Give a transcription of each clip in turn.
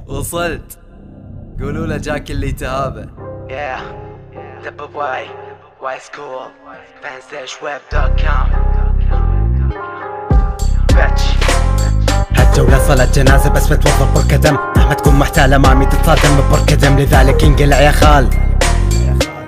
وصلت قولوا له جاك اللي تهابه. Double Y School fansdashweb.com. هالجولة صلت جنازة بس بتوظف بركة دم. أحمد تكون محتال أمامي تتصادم ببركة دم، لذلك انقلع يا خال.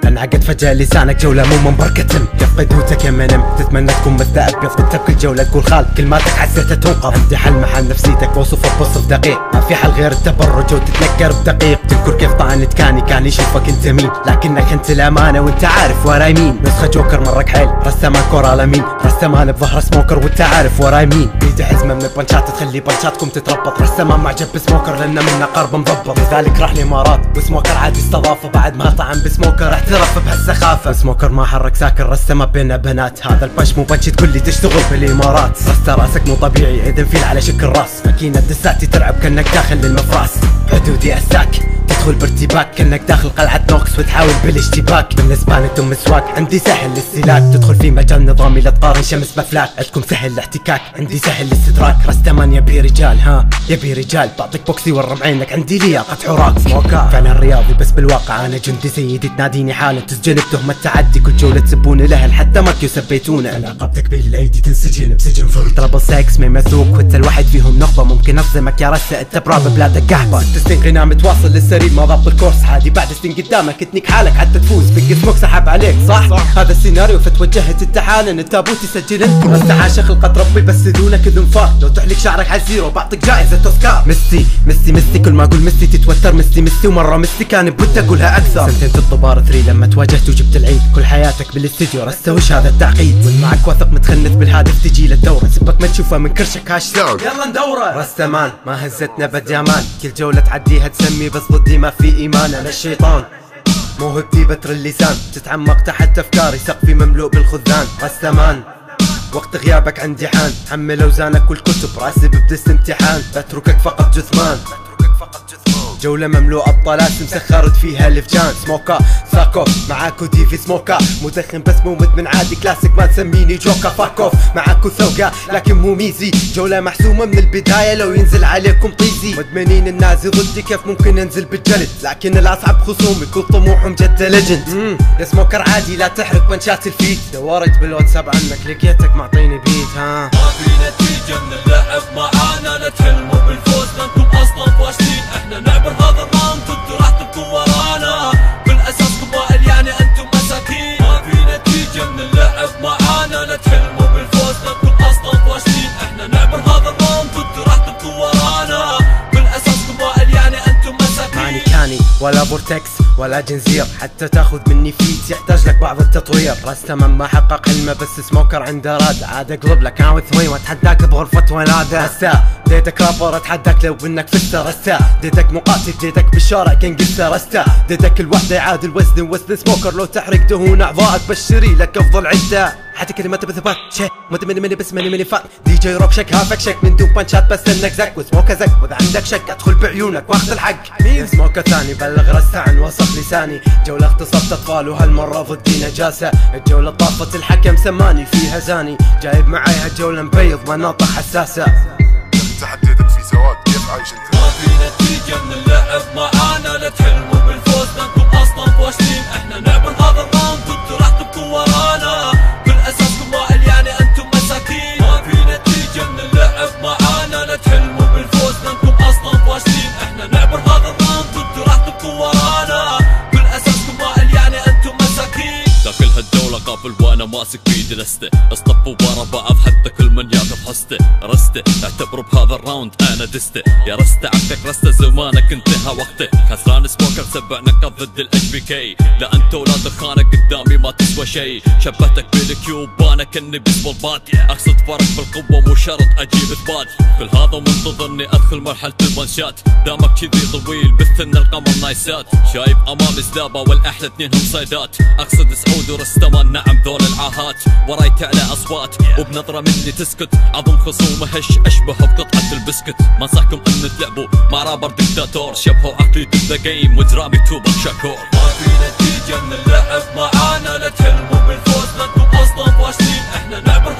انعقد فجأة لسانك جولة مو من بركة، يفقد هوتك يا منم. تتمنى تكون مثل أب يفقد بكل جولة تقول خال، كلماتك حسيتها تنقض. عندي حل محل نفسيتك بوصفك بوصف دقيق، ما في حل غير التبرج وتتنكر بدقيق. تذكر كيف طعنت كان يشوفك انت مين، لكنك انت الأمانة وانت عارف وراي مين. نسخة جوكر مرك حيل رسمان كورة لمين، رسمان بظهر سموكر وانت عارف وراي مين. بيدي حزمة من البنشات تخلي بنشاتكم تتربط، رسمان معجب بسموكر لأنه منه قرب مضبط. لذلك راح الإمارات وسموكر عادي استضافه، بعد ما طعن بسموكر اعترف بهالسخافة. سموكر ما حرك ساكر رسمه بين بنات، هذا البش مو بنش تقول لي تشتغل بالإمارات. رست راسك مو طبيعي إذا فيل على شكل راس، ماكينة دساتي ترعب كأنك داخل للمفراس. حدودي أساك تدخل بارتباك كأنك داخل قلعة نوكس وتحاول بالاشتباك. بالنسبة لكم مسواك عندي سهل الاستلاك، تدخل في مجال نظامي لا تقارن شمس بفلاك. عندكم سهل الاحتكاك عندي سهل الاستدراك. رستمان يبي رجال يبي رجال، بعطيك بوكسي ورم عينك عندي لياقة حراك. سموكر فعلا رياضي بس بالواقع انا جندي سيدي، تناديني حالا تسجن بتهمة تعدي. كل جولة تسبون الاهل حتى ماكيو سبيتونا، علاقتك بالايدي تنسجن بسجن فرد. ترابل سكس ما مسوق وانت الواحد فيهم نخبة، ممكن اصدمك يا رسة انت براب بلادك قحبة. 6 سنين غنى متواصل للسرير ما ضبط الكورس عادي، بعد سنين قدامك تنيك حالك حتى تفوز. بق سموك سحب عليك صح هذا السيناريو، فتوجهت انت حالا التابوت يسجل انت. بس عاشق خلقة ربي بس دونك ذنفار، لو تحلق شعرك على الزيرو بعطيك جائزة اوسكار. مستي كل ما اقول مستي تتوتر، مستي ومرة مستي كان بدي اقولها اكثر. سنتين الضبار 3 لما تواجهت وجبت العيد، كل حياتك بالاستديو رسته وش هذا التعقيد. والمعك واثق متخنث بالهادف تجي للدورة، سبك ما تشوفه من كرشك هاش يلا ندوره. رستمان ما هزتنا بديامان، كل جولة تعديها تسمي بس ضدي ما في ايمان. انا الشيطان موهبتي بتر اللسان، تتعمق تحت افكاري سقفي مملوء بالخذان. رستمان وقت غيابك عندي حان، حمل اوزانك والكتب راسي ببدست امتحان. بتركك فقط جثمان جولة مملوءة بطلات مسخرت فيها الفجان. سموكا ساكو معاكو ديفي سموكا، مدخن بس مو مدمن عادي كلاسيك ما تسميني جوكا. فاكوف معاكو ثوقة لكن مو ميزي، جولة محسومة من البداية لو ينزل عليكم طيزي. مدمنين النازي ضدي كيف ممكن انزل بالجلد، لكن الاصعب خصومي كل طموحهم جد ليجند. يا سموكر عادي لا تحرق بنشات الفيد، دورت بالواتساب عنك لقيتك معطيني بيت. ما في نتيجة من اللعب معانا، لا تحلموا بالفوز لانكم اصلا فاشلين. احنا نعبر هذا الراوند كنتوا راح تبقوا ورانا، بالاساس قبائل يعني انتم مساكين. ما في نتيجة من اللعب معانا، لا تحلموا بالفوز لانكم اصلا فاشلين. احنا نعبر هذا الراوند كنتوا راح تبقوا ورانا، بالاساس قبائل يعني انتم مساكين. ماني كاني ولا بورتكس ولا جنزير، حتى تاخذ مني فيت يحتاج لك بعض التطوير. رستمان ما حقق حلمه بس سموكر عنده راد، عاد اقلب لك انا وثوي واتحداك بغرفة ولاده. رسا ديتك رابر اتحداك لو انك فزت. رسا ديتك مقاتل ديتك بالشارع كنقسته. رسا ديتك الوحدة يعادل وزن سموكر، لو تحرق دهون اعضائك بشري لك افضل عدة. حتى كلمات بثبات شيء مدمني بس ماني فات. دي جي روك شك هافك شك من دون بانشات بس انك زك، وسموكه زك واذا عندك شك ادخل بعيونك واخذ الحق. مين سموكه ثاني بلغ رسا عن وصف لساني، جولة اغتصبت اطفال وهالمرة ضدي نجاسة. الجولة طافت الحكم سماني فيها زاني، جايب معي هالجولة مبيض مناطق حساسة. تحديدك في سواد كيف عايش انت؟ ما في نتيجة من اللعب معانا، لا تحلموا بالفوز لانكم اصلا فاشلين. احنا نعبر هذا الراوند كنتوا راح تبقوا ورانا، بالاساس قبائل يعني انتم مساكين. ما في نتيجة من اللعب معانا، لا تحلموا بالفوز لانكم اصلا فاشلين. احنا نعبر هذا الراوند كنتوا راح تبقوا ورانا، بالاساس قبائل يعني انتم مساكين. داخل هالجولة قافل وانا ماسك بيدي لسته، اصطفوا ورا بعض حتى كل من ياخذ حسته. رسته اعتبروا بهذا الراوند انا دسته، يا رسته عفك رسته زمانك انتهى وقته. خسران سموكر 7 نقاط ضد الاتش بي كي، لا انت ولاد الخانه قدامي ما تسوى شي. شبهتك بالكيوب انا كني بيسبول بات، اقصد فرق بالقوه مو شرط اجيب اثبات. كل هذا منتظرني ادخل مرحله البنشات، دامك كذي طويل بثن القمر نايسات. شايف امامي زلابه والاحلى اثنينهم صيدات، اقصد سعود ورستمان نعم ذول العاهات. وراي تعلى اصوات وبنظره مني تسكت، عظم خصومه هش اشبه بقطعه البسكت. ما انصحكم ان تلعبوا مع رابر دكتاتور، شبهوا عقلي ضد ذا جيم وجرامي توبك شاكور. ما في نتيجه من اللعب معانا، لا تحلموا بالفوز لانكم اصلا فاشلين. احنا نعبر